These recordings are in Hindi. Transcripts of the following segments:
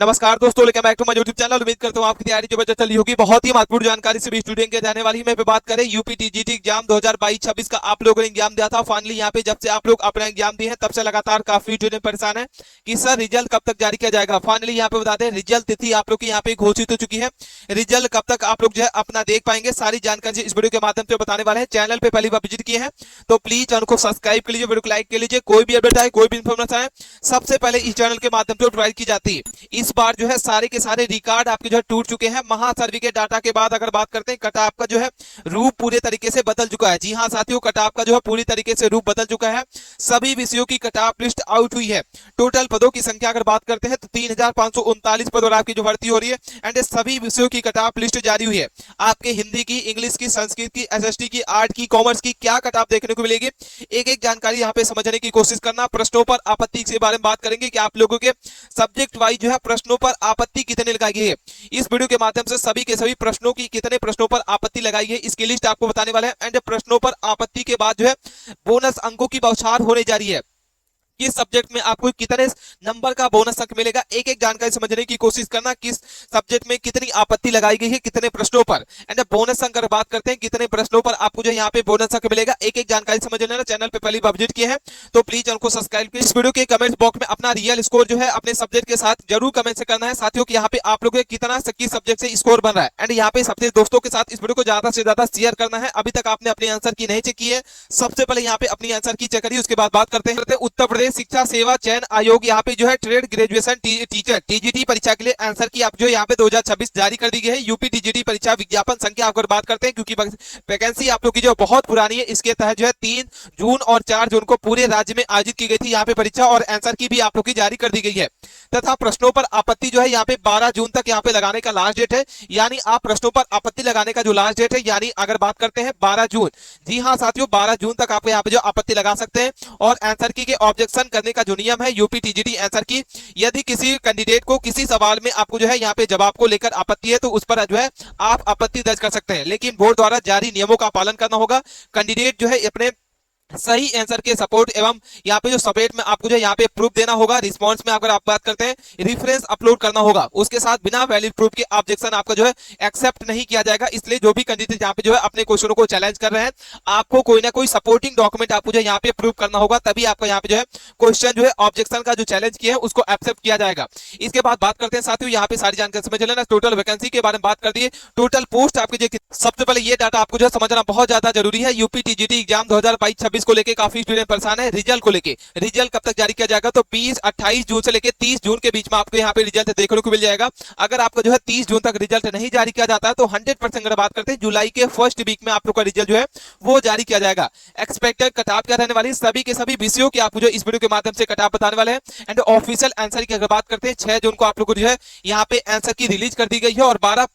नमस्कार दोस्तों, welcome back to my YouTube channel. उम्मीद करता हूं आपकी तैयारी जो बच्चा चली होगी। बहुत ही महत्वपूर्ण जानकारी सभी स्टूडेंट के जाने वाली है। मैं बात करें यूपी टीजीटी एग्जाम 2022-26 का आप लोगों ने एग्जाम दिया था। फाइनली यहाँ पे जब से आप लोग अपना एग्जाम दिए हैं तब से लगातार काफी स्टूडेंट परेशान है कि सर रिजल्ट कब तक जारी किया जाएगा। फाइनली यहाँ पे बता दें, रिजल्ट तिथि आप लोग की यहाँ पे घोषित हो चुकी है। रिजल्ट कब तक आप लोग जो है अपना देख पाएंगे, सारी जानकारी इस वीडियो के माध्यम से बताने वाले हैं। चैनल पे पहली बार विजिट किए हैं तो प्लीज चैनल को सब्सक्राइब कर लीजिए, वीडियो को लाइक कर लीजिए। कोई भी अपडेट आए, कोई भी इन्फॉर्मेशन आए, सबसे पहले इस चैनल के माध्यम से प्रोवाइड की जाती है। इस बार जो है सारे के सारे रिकॉर्ड आपके जो है टूट चुके हैं। महा सर्वे के डाटा के बाद अगर बात करते हैं, कट ऑफ का जो है रूप पूरे तरीके से बदल चुका है। जी हां साथियों, कट ऑफ का जो है पूरी तरीके से रूप बदल चुका है। सभी विषयों की कट ऑफ लिस्ट आउट हुई है। टोटल पदों की संख्या अगर बात करते हैं तो 3539 पद और आपकी जो भर्ती हो रही है। एंड सभी विषयों की कट ऑफ लिस्ट जारी हुई है। आपके हिंदी की, इंग्लिश की, संस्कृत की, एसएसटी की, आर्ट की, कॉमर्स की क्या कट ऑफ देखने को मिलेगी, एक एक जानकारी यहाँ पे समझने की कोशिश करना। प्रश्नों पर आपत्ति के बारे में बात करेंगे कि आप लोगों के सब्जेक्ट वाइज जो है प्रश्नों पर आपत्ति कितने लगाई गई है। इस वीडियो के माध्यम से सभी के सभी प्रश्नों की कितने प्रश्नों पर आपत्ति लगाई है इसकी लिस्ट आपको बताने वाले हैं। एंड प्रश्नों पर आपत्ति के बाद जो है बोनस अंकों की बौछार होने जा रही है। किस सब्जेक्ट में आपको कितने नंबर का बोनस अंक मिलेगा, एक एक जानकारी समझने की कोशिश करना। किस सब्जेक्ट में कितनी आपत्ति लगाई गई है, कितने प्रश्नों पर। एंड बोनस अंक बात करते हैं, कितने प्रश्नों पर आपको जो यहाँ पे बोनस अंक मिलेगा, एक एक जानकारी समझ लेना। चैनल पे पहली बार विजिट किए हैं तो प्लीज चैनल को सब्सक्राइब कीजिए। इस वीडियो के कमेंट बॉक्स में अपना रियल स्कोर जो है अपने सब्जेक्ट के साथ जरूर कमेंट से करना है साथियों कि यहाँ पे आप लोगों के कितना किस सब्जेक्ट से स्कोर बन रहा है। एंड यहाँ पे सबसे दोस्तों के साथ इस वीडियो को ज्यादा से ज्यादा शेयर करना है। अभी तक आपने अपने आंसर की नहीं चेक की है, सबसे पहले यहाँ पे अपनी आंसर की चेक करिए। उसके बाद बात करते हैं उत्तर प्रदेश शिक्षा सेवा चयन आयोग यहाँ पे जो है ट्रेड ग्रेजुएशन टीचर टीजीटी परीक्षा के लिए आंसर की आप जो यहाँ पे 2026 जारी कर दी गई है। यूपी टीजीटी परीक्षा विज्ञापन संख्या अगर बात करते हैं, क्योंकि वैकेंसी आप लोग की जो बहुत पुरानी है, इसके तहत जो है 3 जून और 4 जून को पूरे राज्य में आयोजित की गई थी यहाँ पे परीक्षा, और आंसर की भी आप लोग की जारी कर दी गई है। तथा प्रश्नों पर आपत्ति जो है यहाँ पे 12 जून तक यहाँ पे लगाने का लास्ट डेट है। यानी आप प्रश्नों पर आपत्ति लगाने का जो लास्ट डेट है, यानी अगर बात करते हैं 12 जून, जी हाँ साथियों 12 जून तक आप यहाँ पे जो आपत्ति लगा सकते हैं। और आंसर की के ऑब्जेक्शन करने का जो नियम है यूपी टीजीटी आंसर की, यदि किसी कैंडिडेट को किसी सवाल में आपको जो है यहाँ पे जवाब को लेकर आपत्ति है तो उस पर जो है आप आपत्ति दर्ज कर सकते हैं, लेकिन बोर्ड द्वारा जारी नियमों का पालन करना होगा। कैंडिडेट जो है अपने सही आंसर के सपोर्ट एवं यहाँ पे जो सपोर्ट में आपको जो यहाँ पे प्रूफ देना होगा। रिस्पांस में अगर आप बात करते हैं रेफरेंस अपलोड करना होगा, उसके साथ बिना वैलिड प्रूफ के ऑब्जेक्शन आपका जो है एक्सेप्ट नहीं किया जाएगा। इसलिए जो भी कैंडिडेट यहाँ पे जो है अपने क्वेश्चनों को चैलेंज कर रहे हैं, आपको कोई ना कोई सपोर्टिंग डॉक्यूमेंट आपको जो यहाँ पे प्रूफ करना होगा, तभी आपका यहाँ पे जो है क्वेश्चन जो है ऑब्जेक्शन का जो चैलेंज किया है उसको एक्सेप्ट किया जाएगा। इसके बाद बात करते हैं साथियों यहाँ पे सारी जानकारी समझ लेना। टोटल वैकेंसी के बारे में बात कर दिए, टोटल पोस्ट आपके जो, सबसे पहले ये डाटा आपको जो है समझना बहुत ज्यादा जरूरी है। यूपी टीजीटी एग्जाम 2022-26 को लेकर काफी स्टूडेंट परेशान है। रिजल्ट को लेके, रिजल्ट कब तक जारी किया जाएगा तो 28 जून से लेकर 30 जून के बीच में आपको यहाँ पे रिजल्ट देखने को मिल जाएगा। अगर आपका जो है 30 जून तक रिजल्ट नहीं जारी किया जाता है तो 100% अगर बात करते हैं जुलाई के फर्स्ट वीक में आप लोग का रिजल्ट जो है वो जारी किया जाएगा। एक्सपेक्टेड कट ऑफ क्या रहने वाली, सभी के सभी विषयों की आपको जो इस वीडियो के माध्यम से कट ऑफ बताने वाले हैं। एंड ऑफिशियल आंसर की अगर बात करते हैं 6 जून को आप लोग को जो है यहाँ पे आंसर की रिलीज कर दी गई है, और 12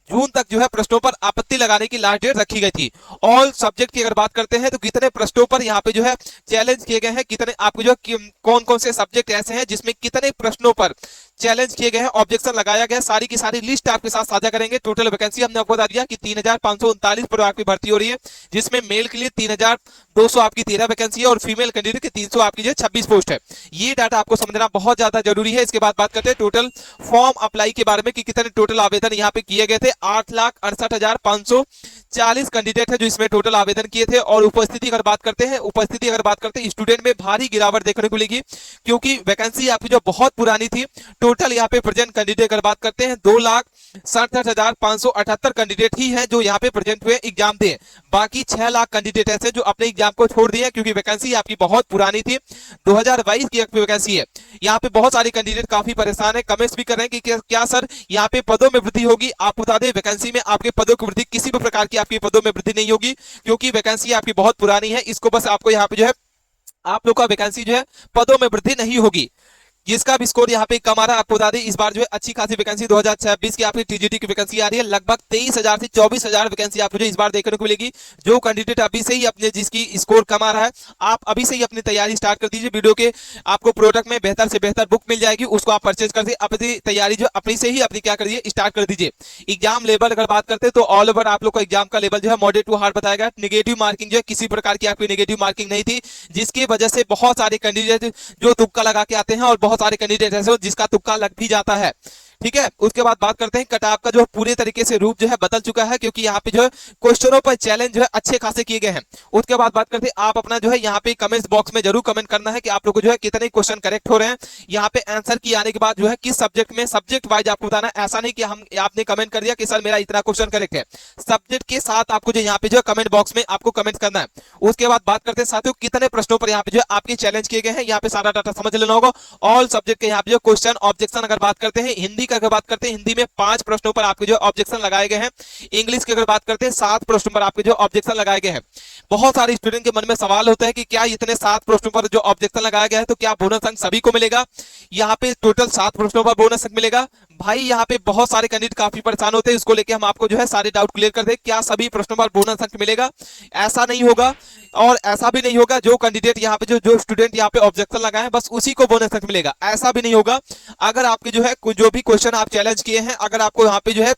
जून तक जो है प्रश्नों पर आपत्ति लगाने की लास्ट डेट रखी गई थी। ऑल सब्जेक्ट की अगर बात करते हैं तो कितने प्रश्नों पर यहाँ पे जो है चैलेंज किए गए हैं, कितने आपको जो कौन कौन से सब्जेक्ट ऐसे हैं जिसमें कितने प्रश्नों पर चैलेंज किए गए हैं, ऑब्जेक्शन लगाया गया, सारी की सारी लिस्ट आपके साथ साझा करेंगे। टोटल वैकेंसी हमने आपको बता दिया कि 3539 पर आपकी भर्ती हो रही है, जिसमें मेल के लिए 3200 आपकी 13 वैकेंसी है और फीमेल कैंडिडेट की 300 आपकी जो 26 पोस्ट है। ये डाटा आपको समझना बहुत ज्यादा जरूरी है। इसके बाद बात करते हैं टोटल फॉर्म अप्लाई के बारे में कि कितने टोटल आवेदन यहाँ पे किए गए थे। 8,68,540 कैंडिडेट है जो इसमें टोटल आवेदन किए थे। और उपस्थिति अगर बात करते हैं, स्टूडेंट में भारी गिरावट देखने को मिलेगी, क्योंकि वैकेंसी आपकी जो बहुत पुरानी थी। टोटल यहाँ पे प्रेजेंट कैंडिडेट अगर बात करते हैं 2,67,578 कैंडिडेट ही हैं जो यहाँ पे प्रेजेंट हुए एग्जाम दे। बाकी 6 लाख कैंडिडेट ऐसे जो अपने एग्जाम को छोड़ दिए, क्योंकि वैकेंसी आपकी बहुत पुरानी थी। 2022 की वैकेंसी है। यहाँ पे बहुत सारे कैंडिडेट काफी परेशान है, कमेंट्स भी कर रहे हैं कि क्या सर यहाँ पे पदों में वृद्धि होगी। आप बता दें वैकेंसी में आपके पदों की वृद्धि, किसी भी प्रकार की आपकी पदों में वृद्धि नहीं होगी, क्योंकि वैकेंसी आपकी बहुत पुरानी है। इसको बस आपको यहाँ पे जो है आप लोग का वैकेंसी जो है पदों में वृद्धि नहीं होगी। जिसका भी स्कोर यहाँ पे कम आ रहा है, आपको बता दें इस बार जो है अच्छी खासी वैकेंसी 2026 की आपकी टीजीटी की वैकेंसी आ रही है। लगभग 23,000 से 24,000 वैकेंसी आपको जो इस बार देखने को मिलेगी। जो कैंडिडेट अभी से ही अपने जिसकी स्कोर कम आ रहा है, आप अभी से ही अपनी तैयारी स्टार्ट कर दीजिए। वीडियो के आपको प्रोडक्ट में बेहतर से बेहतर बुक मिल जाएगी, उसको आप परचेज कर दीजिए। अपनी तैयारी जो अपनी से ही अपनी क्या करिए स्टार्ट कर दीजिए। एग्जाम लेवल अगर बात करते हैं तो ऑल ओवर आप लोग का एग्जाम का लेवल जो है मॉडरेट टू हार्ड बताया गया। नेगेटिव मार्किंग जो है किसी प्रकार की आपकी नेगेटिव मार्किंग नहीं थी, जिसकी वजह से बहुत सारे कैंडिडेट जो तुक्का लगा के आते हैं और बहुत सारे कैंडिडेट ऐसे जिसका तुक्का लग भी जाता है। ठीक है। उसके बाद बात करते हैं कट ऑफ का जो पूरे तरीके से रूप जो है बदल चुका है, क्योंकि यहाँ पे जो है क्वेश्चनों पर चैलेंज जो है अच्छे खासे किए गए हैं। उसके बाद बात करते हैं आप अपना जो है यहाँ पे कमेंट्स बॉक्स में जरूर कमेंट करना है कि आप लोग को जो है कितने क्वेश्चन करेक्ट हो रहे हैं। यहाँ पे आंसर की आने के बाद जो है किस सब्जेक्ट में, सब्जेक्ट वाइज आपको बताना है। ऐसा नहीं कि हम आपने कमेंट कर दिया कि सर मेरा इतना क्वेश्चन करेक्ट है, सब्जेक्ट के साथ आपको जो यहाँ पे जो कमेंट बॉक्स में आपको कमेंट करना है। उसके बाद बात करते हैं साथियों कितने प्रश्नों पर यहाँ पे जो आपके चैलेंज किए गए हैं, यहाँ पे सारा डाटा समझ लेना होगा। ऑल सब्जेक्ट के यहाँ पे जो क्वेश्चन ऑब्जेक्शन अगर बात करते हैं, हिंदी का अगर बात करते हैं, हिंदी में 5 प्रश्नों पर आपके जो ऑब्जेक्शन लगाए गए हैं। इंग्लिश की अगर बात करते हैं 7 प्रश्नों पर आपके जो ऑब्जेक्शन लगाए गए हैं। बहुत सारे स्टूडेंट के मन में सवाल होता है कि क्या इतने 7 प्रश्नों पर जो ऑब्जेक्शन लगाया गया है तो क्या बोनस अंक सभी को मिलेगा? यहाँ पे टोटल 7 प्रश्नों पर बोनस अंक मिलेगा। भाई यहाँ पे बहुत सारे कैंडिडेट काफी परेशान होते हैं, इसको लेके हम आपको जो है सारे डाउट क्लियर कर दे। क्या सभी प्रश्नों पर बोनस अंक मिलेगा? ऐसा नहीं होगा, और ऐसा भी नहीं होगा जो कैंडिडेट यहाँ पे जो स्टूडेंट यहाँ पे ऑब्जेक्शन लगाए बस उसी को बोनस अंक मिलेगा, ऐसा भी नहीं होगा। अगर आपके जो है जो भी क्वेश्चन आप चैलेंज किए हैं, अगर आपको यहाँ पे जो है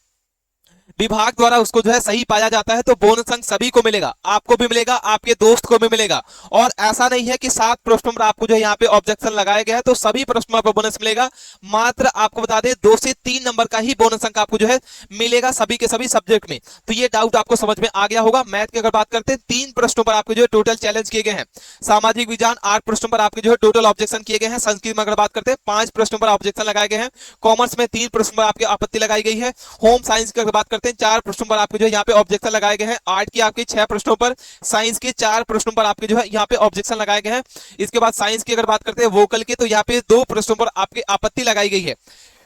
विभाग द्वारा उसको जो है सही पाया जाता है तो बोनस अंक सभी को मिलेगा, आपको भी मिलेगा, आपके दोस्त को भी मिलेगा। और ऐसा नहीं है कि 7 प्रश्नों पर आपको जो यहाँ पे ऑब्जेक्शन लगाया गया है तो सभी प्रश्नों पर बोनस मिलेगा। मात्र आपको बता दें 2 से 3 नंबर का ही बोनस अंक आपको जो है मिलेगा सभी के सभी सब्जेक्ट में। तो ये डाउट आपको समझ में आ गया होगा। मैथ की अगर बात करते हैं 3 प्रश्नों पर आपके जो है टोटल चैलेंज किए गए हैं। सामाजिक विज्ञान 8 प्रश्नों पर आपके जो है टोटल ऑब्जेक्शन किए गए हैं। संस्कृत में अगर बात करते हैं 5 प्रश्नों पर ऑब्जेक्शन लगाए गए हैं। कॉमर्स में 3 प्रश्नों पर आपकी आपत्ति लगाई गई है। होम साइंस की अगर बात करते हैं 4 प्रश्नों पर आपके जो यहाँ पे ऑब्जेक्शन लगाए गए हैं। आर्ट की आपके 6 प्रश्नों पर, साइंस के 4 प्रश्नों पर आपके जो है यहाँ पे ऑब्जेक्शन लगाए गए हैं। इसके बाद साइंस की अगर बात करते हैं वोकल के, तो यहाँ पे 2 प्रश्नों पर आपकी आपत्ति लगाई गई है।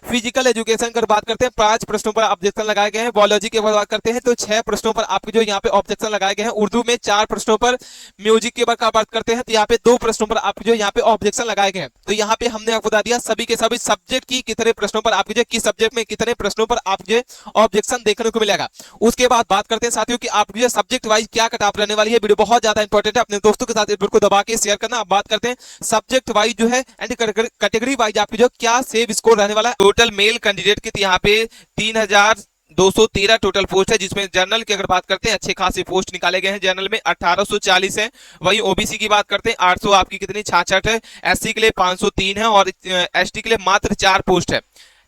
फिजिकल एजुकेशन की बात करते हैं 5 प्रश्नों पर ऑब्जेक्शन लगाए गए हैं। बायोलॉजी की बात करते हैं तो 6 प्रश्नों पर आपके जो यहाँ पे ऑब्जेक्शन लगाए गए हैं। उर्दू में 4 प्रश्नों पर, म्यूजिक की बात करते हैं तो यहाँ पे 2 प्रश्नों पर आपके जो यहाँ पे ऑब्जेक्शन लगाए गए हैं। तो यहाँ पे हमने आपको बता दिया सभी के सभी सब्जेक्ट की कितने प्रश्नों पर आपके जो किस सब्जेक्ट में कितने प्रश्नों पर आपके ऑब्जेक्शन देखने को मिलेगा। उसके बाद बात करते हैं साथियों की आप जो सब्जेक्ट वाइज क्या कट-ऑफ रहने वाली है। वीडियो बहुत ज्यादा इंपॉर्टेंट है, अपने दोस्तों के साथ वीडियो को दबा के शेयर करना। अब बात करते हैं सब्जेक्ट वाइज जो है एंड कैटेगरी वाइज आपके जो क्या सेव स्कोर रहने वाला है। टोटल मेल कैंडिडेट की यहाँ पे 3213 टोटल पोस्ट है, जिसमें जनरल की अगर बात करते हैं अच्छे खासे पोस्ट निकाले गए हैं। जनरल में 1840 है। वही ओबीसी की बात करते हैं 800 आपकी कितनी 66 है। एससी के लिए 503 है और एसटी के लिए मात्र 4 पोस्ट है।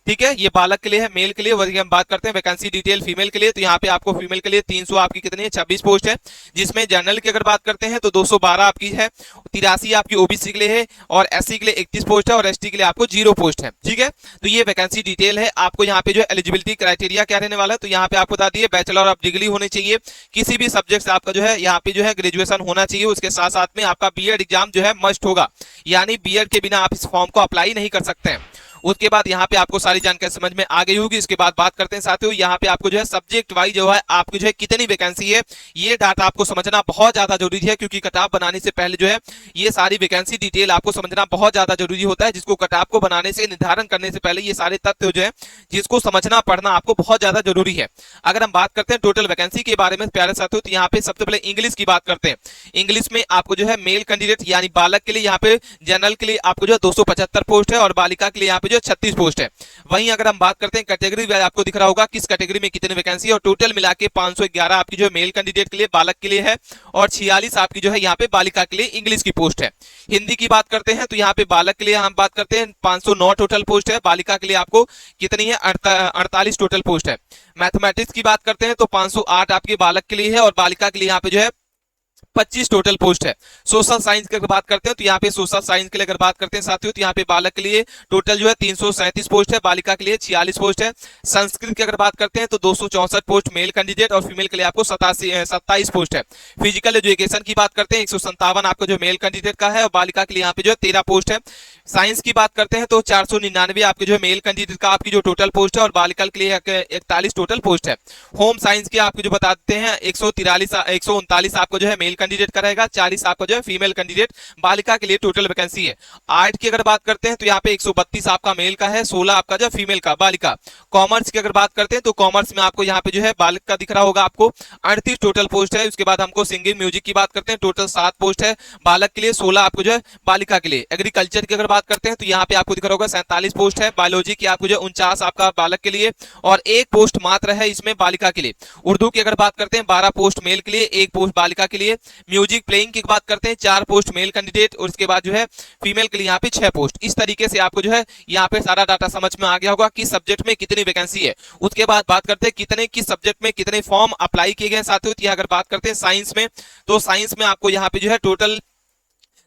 ठीक है, ये बालक के लिए है। मेल के लिए वही हम बात करते हैं वैकेंसी डिटेल फीमेल के लिए, तो यहाँ पे आपको फीमेल के लिए 300 आपकी कितनी है 26 पोस्ट है, जिसमें जनरल की अगर बात करते हैं तो 212 आपकी है। 83 आपकी ओबीसी के लिए है और एससी के लिए 31 पोस्ट है और एसटी के लिए आपको 0 पोस्ट है। ठीक है, तो ये वैकेंसी डिटेल है। आपको यहाँ पे जो एलिजिबिलिटी क्राइटेरिया क्या रहने वाला है, तो यहाँ पे आपको बता दिए बैचलर ऑफ डिग्री होनी चाहिए, किसी भी सब्जेक्ट से आपका जो है यहाँ पे जो है ग्रेजुएशन होना चाहिए। उसके साथ साथ में आपका बीएड एग्जाम जो है मस्ट होगा, यानी बीएड के बिना आप इस फॉर्म को अप्लाई नहीं कर सकते हैं। उसके बाद यहाँ पे आपको सारी जानकारी समझ में आ गई होगी। इसके बाद बात करते हैं साथियों यहाँ पे आपको जो है सब्जेक्ट वाइज जो है आपकी जो है कितनी वैकेंसी है, ये डाटा आपको समझना बहुत ज्यादा जरूरी है, क्योंकि कट-ऑफ बनाने से पहले जो है ये सारी वैकेंसी डिटेल आपको समझना बहुत ज्यादा जरूरी होता है। जिसको कट-ऑफ को बनाने से निर्धारण करने से पहले ये सारे तथ्य जो है जिसको समझना पढ़ना आपको बहुत ज्यादा जरूरी है। अगर हम बात करते हैं टोटल वैकेंसी के बारे में प्यारे साथियों, तो यहाँ पे सबसे पहले इंग्लिश की बात करते हैं। इंग्लिश में आपको जो है मेल कैंडिडेट यानी बालक के लिए यहाँ पे जनरल के लिए आपको जो है 275 पोस्ट है और बालिका के लिए यहाँ पे जो 36 पोस्ट है। वहीं अगर हम बात करते हैं कैटेगरी वाइज, आपको दिख रहा होगा किस कैटेगरी में कितनी वैकेंसी है और टोटल मिला के 511 आपकी जो है मेल कैंडिडेट के लिए बालक के लिए है और 46 आपकी जो है यहाँ पे बालिका के लिए इंग्लिश की पोस्ट है। हिंदी की बात करते हैं तो यहाँ पे बालक के लिए हम बात करते हैं 509 टोटल पोस्ट है, बालिका के लिए आपको कितनी है 48 टोटल पोस्ट है। मैथमेटिक्स की बात करते हैं तो 508 आपके बालक के लिए है और बालिका के लिए यहाँ पे जो है 25 टोटल पोस्ट है। सोशल साइंस की अगर बात करते हैं तो यहाँ पे सोशल साइंस के लिए अगर बात करते हैं साथियों तो यहाँ पे बालक के लिए टोटल जो है 337 पोस्ट है, बालिका के लिए 46 पोस्ट है। संस्कृत की अगर बात करते हैं तो 264 पोस्ट मेल कैंडिडेट और फीमेल के लिए आपको 27 पोस्ट है। फिजिकल एजुकेशन की बात करते हैं 157 आपको जो मेल कैंडिडेट का है और बालिका के लिए यहाँ पे जो है 13 पोस्ट है। साइंस की बात करते हैं तो 499 आपके जो मेल कैंडिडेट का आपकी जो टोटल पोस्ट है और बालिका के लिए 41 टोटल पोस्ट है। होम साइंस की आपको जो बताते हैं 139 आपको जो है मेल कैंडिडेट का रहेगा, 40 आपका जो है फीमेल कैंडिडेट बालिका के लिए टोटल वैकेंसी है। आर्ट की अगर बात करते हैं तो यहाँ पे 132 आपका मेल का है, 16 आपका जो फीमेल का बालिका। कॉमर्स की अगर बात करते हैं तो कॉमर्स में आपको यहाँ पे जो है बालक का दिख रहा होगा आपको 38 टोटल पोस्ट है। उसके बाद हमको सिंगिंग म्यूजिक की बात करते हैं टोटल 7 पोस्ट है, बालक के लिए 16 आपको जो है बालिका के लिए। एग्रीकल्चर की अगर बात करते हैं तो यहाँ पे आपको दिख रहा होगा 47 पोस्ट है, बायोलॉजी की आपको जो 49 आपका बालक के लिए और 1 पोस्ट मात्र है इसमें बालिका के लिए। उर्दू की अगर बात करते हैं 12 पोस्ट मेल के लिए, 1 पोस्ट बालिका के लिए। म्यूजिक प्लेइंग की बात करते हैं 4 पोस्ट मेल कैंडिडेट, और उसके बाद जो है फीमेल के लिए यहाँ पे 6 पोस्ट। इस तरीके से आपको जो है यहाँ पे सारा डाटा समझ में आ गया होगा कि सब्जेक्ट में कितनी वैकेंसी है। उसके बाद बात करते हैं कितने किस सब्जेक्ट में कितने फॉर्म अप्लाई किए गए साथियों। तो अगर बात करते हैं साइंस में, तो साइंस में आपको यहाँ पे जो है टोटल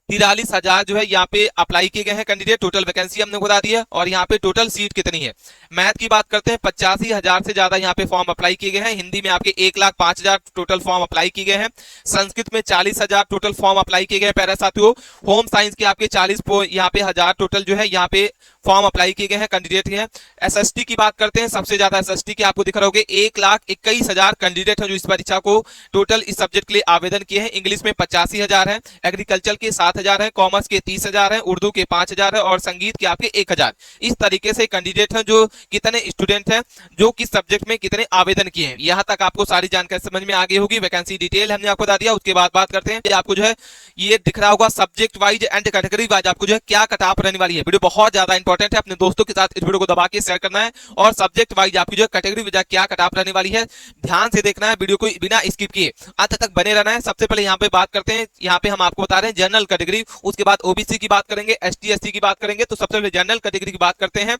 43,000 जो है यहाँ पे अप्लाई किए गए हैं कैंडिडेट, टोटल वैकेंसी हमने बता दी है। और यहाँ पे टोटल सीट कितनी है। मैथ की बात करते हैं 85,000 से ज्यादा यहाँ पे फॉर्म अप्लाई किए गए हैं। हिंदी में आपके 1,05,000 टोटल फॉर्म अप्लाई किए गए हैं। संस्कृत में 40,000 टोटल फॉर्म अप्लाई किए गए हैं प्यारे साथियों। होम साइंस के आपके 40 यहाँ पे 1000 टोटल जो है यहाँ पे फॉर्म अप्लाई किए गए हैं कैंडिडेट हैं। एसएसटी की बात करते हैं, सबसे ज्यादा एसएसटी के आपको दिख रहा होगा 1,21,000 कैंडिडेट हैं जो इस परीक्षा को टोटल इस सब्जेक्ट के लिए आवेदन किए हैं। इंग्लिश में 85,000 है, एग्रीकल्चर के 7,000 है, कॉमर्स के 30,000 है, उर्दू के 5,000 है और संगीत के आपके 1,000। इस तरीके से कैंडिडेट हैं जो कितने स्टूडेंट हैं जो किस सब्जेक्ट में कितने आवेदन किए हैं। यहां तक आपको सारी जानकारी समझ में आ गई होगी। वैकेंसी डिटेल हमने आपको बता दिया। उसके बाद बात करते हैं आपको जो है ये दिख रहा होगा subject wise and category wise आपको जो है क्या कट ऑफ रहने वाली है। वीडियो बहुत ज्यादा इंपॉर्टेंट है, अपने दोस्तों के साथ इस वीडियो को दबा के शेयर करना है। और सब्जेक्ट वाइज आपकी जो है कैटेगरी वाइज क्या कट ऑफ रहने वाली है ध्यान से देखना है, वीडियो को बिना स्किप किए अंत तक बने रहना है। सबसे पहले यहाँ पे बात करते हैं, यहाँ पे हम आपको बता रहे हैं जनरल कैटेगरी, उसके बाद ओबीसी की बात करेंगे, एसटी एससी की बात करेंगे। तो सबसे पहले जनरल कैटेगरी की बात करते हैं,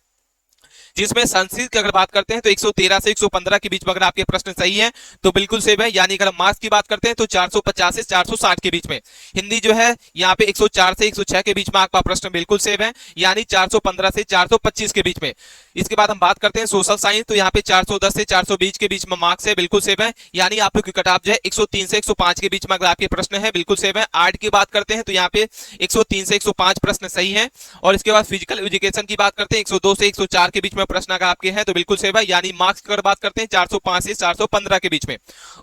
जिसमें संस्कृत की अगर बात करते हैं तो 113 से 115 के बीच में अगर आपके प्रश्न सही है तो बिल्कुल सेव है। यानी अगर मार्क्स की बात करते हैं तो 450 से 460 के बीच में। हिंदी जो है यहाँ पे 104 से 106 के बीच में आपका प्रश्न बिल्कुल सेव है, यानी 415 से 425 के बीच में। इसके बाद हम बात करते हैं सोशल साइंस, तो यहाँ पे 410 से 420 के बीच में मार्क्स है, बिल्कुल सेव है। यानी आप लोग की कट ऑफ जो है 103 से 105 के बीच में अगर आपके प्रश्न है बिल्कुल सेव है। आर्ट की बात करते हैं तो यहाँ पे 103 से 105 प्रश्न सही है। और इसके बाद फिजिकल एजुकेशन की बात करते हैं 102 से 104 के बीच में प्रश्न अगर आपके हैं तो बिल्कुल सेव है। यानी मार्क्स की अगर बात करते हैं 405 से 415 के बीच में।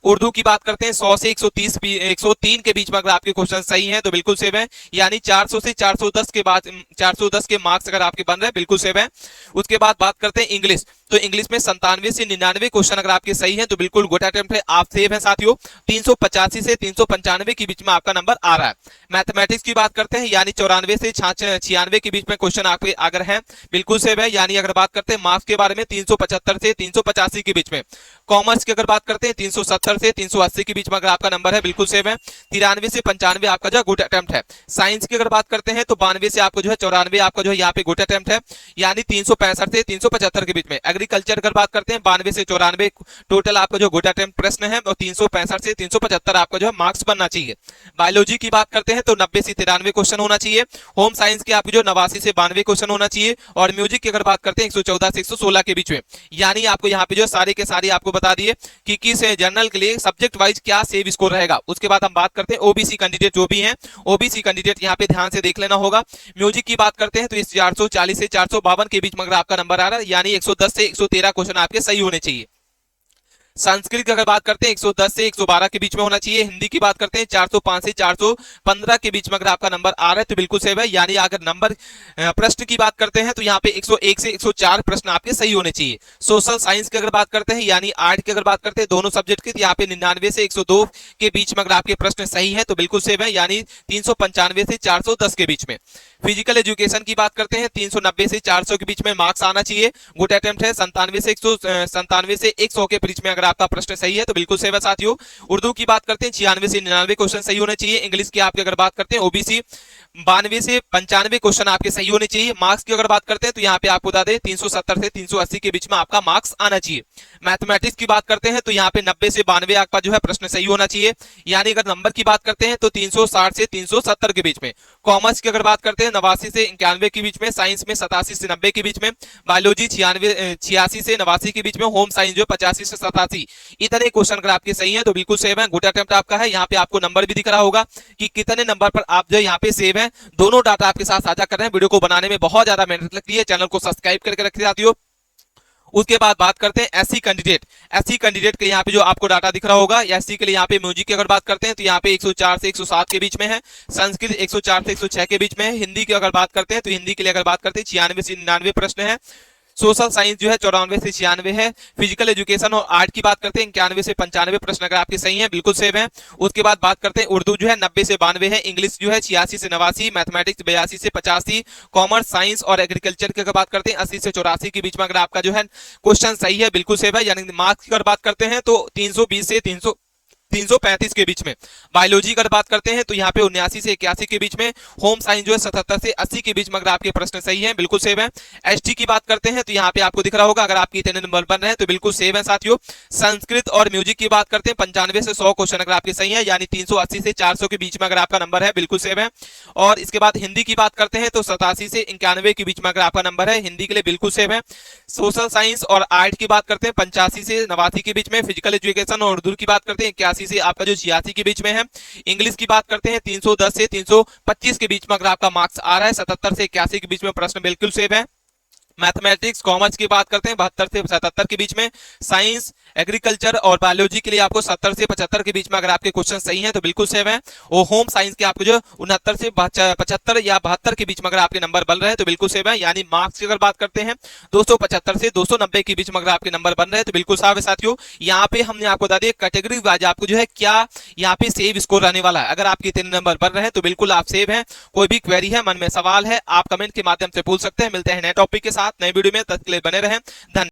उर्दू की बात करते हैं 100 से 103 के बीच में अगर आपके क्वेश्चन सही हैं तो बिल्कुल सेव है। यानी 400 से 410 के बाद 410 के मार्क्स अगर आपके बन रहे हैं बिल्कुल सेव है। उसके बाद बात करते हैं इंग्लिश, तो इंग्लिश में 97 से 99 क्वेश्चन अगर आपके सही हैं तो बिल्कुल गुड अटेम्प्ट है, आप सेव हैं साथियों। 385 से 395 के बीच में आपका नंबर आ रहा है। मैथमेटिक्स की बात करते हैं, यानी 94 से 96 के बीच में क्वेश्चन आपके अगर हैं बिल्कुल सेव है। यानी अगर बात करते हैं मार्क्स के बारे में 375 से 385 के बीच में। कॉमर्स की अगर बात करते हैं 370 से 380 के बीच में अगर आपका नंबर है बिल्कुल सेव है। 93 से 95 आपका जो गुड अटेम्प्ट है। साइंस की अगर बात करते हैं तो 92 से आपको जो है 94 आपका जो है यहाँ पे गुड अटेम्प्ट है, यानी 365 से 375 के बीच में। एग्रीकल्चर अगर बात करते हैं 92 से 94 टोटल आपका जो गुड अटेम्प्ट प्रश्न है और 365 से 375 आपका जो है मार्क्स बनना चाहिए। बायोलॉजी की बात करते हैं तो 90 से 93 क्वेश्चन होना चाहिए। होम साइंस के आपको जो 89 से 92 क्वेश्चन होना चाहिए। और म्यूजिक की अगर बात करते हैं 114 से 116 के बीच में। यानी आपको यहाँ पे जो सारे के सारे आपको बता दिए कि किस जनरल के लिए सब्जेक्ट वाइज क्या सेव स्कोर रहेगा। उसके बाद हम बात करते हैं ओबीसी कैंडिडेट जो भी हैं, ओबीसी कैंडिडेट यहाँ पे ध्यान से देख लेना होगा। म्यूजिक की बात करते हैं तो इस 440 से 452 के बीच में अगर आपका नंबर आ रहा है, यानी 110 से 113 क्वेश्चन आपके सही होने चाहिए। संस्कृत की अगर बात करते हैं 110 से 112 के बीच में होना चाहिए। हिंदी की बात करते हैं 405 से 415 के बीच में अगर आपका नंबर आ रहा है तो बिल्कुल सेव है। यानी अगर नंबर प्रश्न की बात करते हैं तो यहाँ पे 101 से 104 प्रश्न आपके सही होने चाहिए। सोशल साइंस की अगर बात करते हैं, यानी आर्ट की अगर बात करते हैं दोनों सब्जेक्ट की, तो यहाँ पे 99 से 102 के बीच में अगर आपके प्रश्न सही है तो बिल्कुल सेव है। यानी 395 से 410 के बीच में। फिजिकल एजुकेशन की बात करते हैं 390 से 400 के बीच में मार्क्स आना चाहिए। गुड अटेम्प्ट है 97 से 100 के बीच में अगर आपका प्रश्न सही है तो बिल्कुल सेव है साथियों। उर्दू की बात करते हैं 96 से 99 क्वेश्चन सही होने चाहिए। इंग्लिश की आपकी अगर बात करते हैं ओबीसी 92 से 95 क्वेश्चन आपके सही होने चाहिए। मार्क्स की अगर बात करते हैं तो यहाँ पे आपको बता दें 370 से 380 के बीच में आपका मार्क्स आना चाहिए। मैथमेटिक्स की बात करते हैं तो यहाँ पे 90 से 92 आपका जो है प्रश्न सही होना चाहिए। यानी अगर नंबर की बात करते हैं तो 360 से 370 के बीच में। कॉमर्स की अगर बात करते हैं 89 से 91 के बीच में। साइंस में 87 से 90 के बीच में। बायोलॉजी 86 से 89 के बीच में। होम साइंस जो 85 से 87, इतने क्वेश्चन अगर आपके सही है तो बिल्कुल सेव है। गुड अटेम्प्ट आपका है। यहाँ पे आपको नंबर भी दिख रहा होगा कि कितने नंबर पर आप जो यहाँ पे सेव है। दोनों डाटा आपके साथ साझा कर रहे हैं। वीडियो को बनाने में बहुत ज्यादा मेहनत लगती है, चैनल को सब्सक्राइब करके रखते साथियों। उसके बाद बात करते हैं एससी कैंडिडेट। एससी कैंडिडेट के यहाँ पे जो आपको डाटा दिख रहा होगा, एससी के लिए यहाँ पे म्यूजिक की अगर बात करते हैं तो यहाँ पे 104 से 107 के बीच में है। संस्कृत 104 से 106 के बीच में है। हिंदी की अगर बात करते हैं तो हिंदी के लिए अगर बात करते हैं 96 से 99 प्रश्न है। सोशल साइंस जो है 94 से 96 है। फिजिकल एजुकेशन और आर्ट की बात करते हैं 91 से 95 प्रश्न अगर आपके सही हैं बिल्कुल सेव है। उसके बाद बात करते हैं उर्दू जो है 90 से 92 है। इंग्लिश जो है 86 से 89, मैथमेटिक्स 82 से 85, कॉमर्स साइंस और एग्रीकल्चर की अगर बात करते हैं 80 से 84 के बीच में अगर आपका जो है क्वेश्चन सही है बिल्कुल सेव है। यानी मार्क्स की अगर बात करते हैं तो 320 से 335 के बीच में। बायोलॉजी की बात करते हैं तो यहाँ पे 79 से 81 के बीच में। होम साइंस जो है 77 से 80 के बीच में। अगर आपके प्रश्न सही है बिल्कुल सेव है। एसटी की बात करते हैं तो यहाँ पे आपको दिख रहा होगा, अगर आपके इतने नंबर बन रहे हैं तो बिल्कुल सेव है साथियों। संस्कृत और म्यूजिक की बात करते हैं 95 से 100 क्वेश्चन अगर आपके सही है, यानी 380 से 400 के बीच में अगर आपका नंबर है बिल्कुल सेव है। और इसके बाद हिंदी की बात करते हैं तो 87 से 91 के बीच में अगर आपका नंबर है, हिंदी के लिए बिल्कुल सेव है। सोशल साइंस और आर्ट की बात करते हैं 85 से 89 के बीच में। फिजिकल एजुकेशन और उर्दू की बात करते हैं 81 से आपका जो 86 के बीच में है। इंग्लिश की बात करते हैं 310 से 325 के बीच में अगर आपका मार्क्स आ रहा है। 77 से 81 के बीच में प्रश्न बिल्कुल सेव है। मैथमेटिक्स कॉमर्स की बात करते हैं 72 से 77 के बीच में। साइंस एग्रीकल्चर और बायोलॉजी के लिए आपको 70 से 75 के बीच में अगर आपके क्वेश्चन सही हैं तो बिल्कुल सेव है। और होम साइंस के आपको जो 69 से 75 या 72 के बीच में अगर आपके नंबर बन रहे हैं तो बिल्कुल सेव है। यानी मार्क्स की अगर बात करते हैं 275 से 290 के बीच में अगर आपके नंबर बन रहे हैं तो बिल्कुल साफ है साथियों। यहाँ पे हमने आपको बता दिया कैटेगरी वाइज आपको जो है क्या यहाँ पे सेव स्कोर रहने वाला है। अगर आपके 3 नंबर बन रहे हैं तो बिल्कुल आप सेव है। कोई भी क्वेरी है, मन में सवाल है, आप कमेंट के माध्यम से पूछ सकते हैं। मिलते हैं नए टॉपिक के साथ नए वीडियो में, तब तक के लिए बने रहें। धन्यवाद।